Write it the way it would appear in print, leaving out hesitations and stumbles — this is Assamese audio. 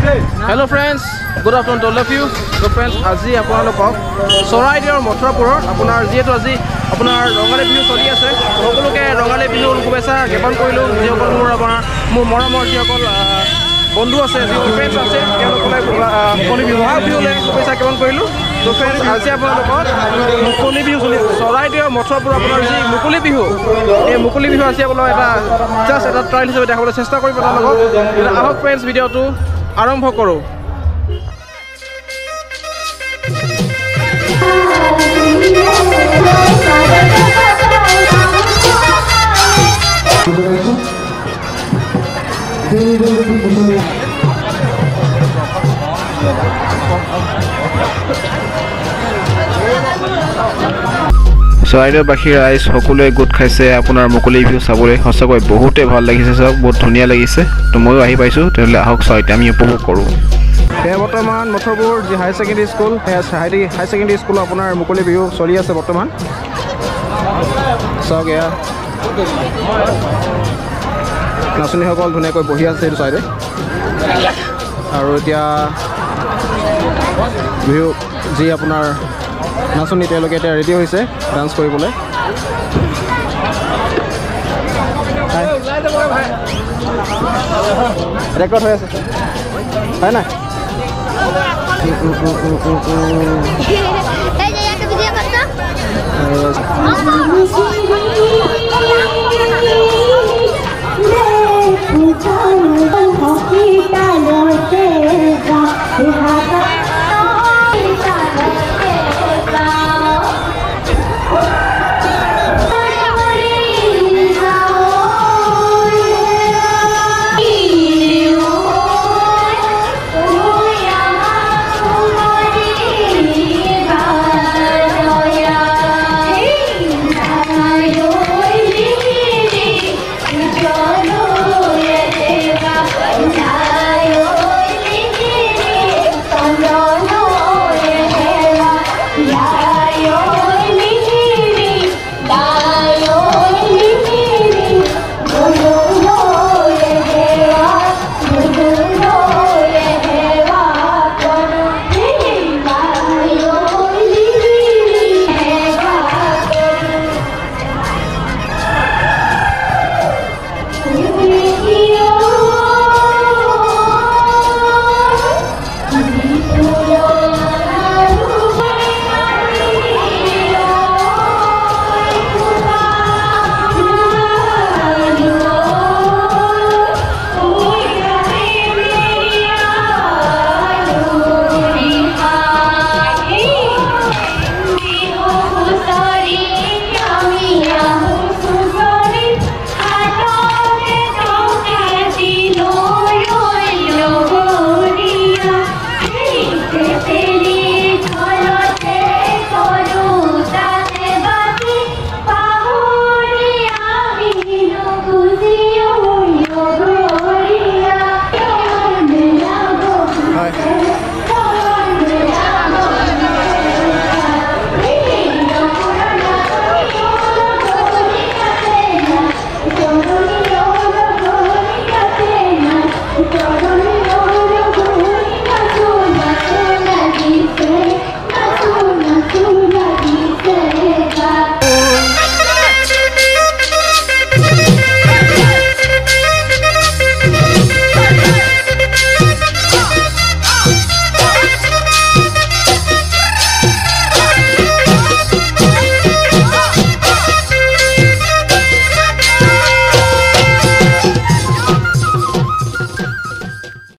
Hello friends, good afternoon to all of you. So friends, আজি আপোনালোকক চৰাইদেউৰ মথুৰাপুৰৰ আপোনাৰ যিহেতু আজি আপোনাৰ ৰঙালী বিহু চলি আছে, সকলোকে ৰঙালী বিহুৰ শুভেচ্ছা জ্ঞাপন কৰিলোঁ। যিসকল মোৰ মৰমৰ যিসকল বন্ধু আছে, যিসকল ফ্ৰেণ্ডছ আছে, তেওঁলোকলৈ মুকলি বিহুলৈ শুভেচ্ছা জ্ঞাপন কৰিলোঁ। তো ফ্ৰেণ্ডছ, আজি আপোনালোকক মুকলি বিহু চলি চৰাইদেউৰ মথুৰাপুৰৰ আপোনাৰ যি মুকলি বিহু, এই মুকলি বিহু আজি আপোনালোক জাষ্ট এটা ট্ৰায়েল হিচাপে দেখাবলৈ চেষ্টা কৰিম আপোনালোকক। আহক ফ্ৰেণ্ডছ, ভিডিঅ'টো আৰম্ভ কৰোঁ। চৰাইদেউবাসীৰ ৰাইজ সকলোৱে গোট খাইছে আপোনাৰ মুকলি বিহু চাবলৈ। সঁচাকৈ বহুতেই ভাল লাগিছে, চাওক বহুত ধুনীয়া লাগিছে। তো ময়ো আহি পাইছোঁ, তেনেহ'লে আহক চাওক আমি উপভোগ কৰোঁ। সেয়া বৰ্তমান মথুৰাপুৰ যি হায়াৰ ছেকেণ্ডেৰী স্কুল, সেয়া হায়াৰ ছেকেণ্ডেৰী স্কুলৰ আপোনাৰ মুকলি বিহু চলি আছে বৰ্তমান। চাওক এয়া নাচনীসকল ধুনীয়াকৈ বহি আছে এইটো চাইডে। আৰু এতিয়া বিহু যি আপোনাৰ নাচনী, তেওঁলোকে এতিয়া ৰেডি হৈছে ডান্স কৰিবলৈ। ৰেকৰ্ড হৈ আছে হয় নাই?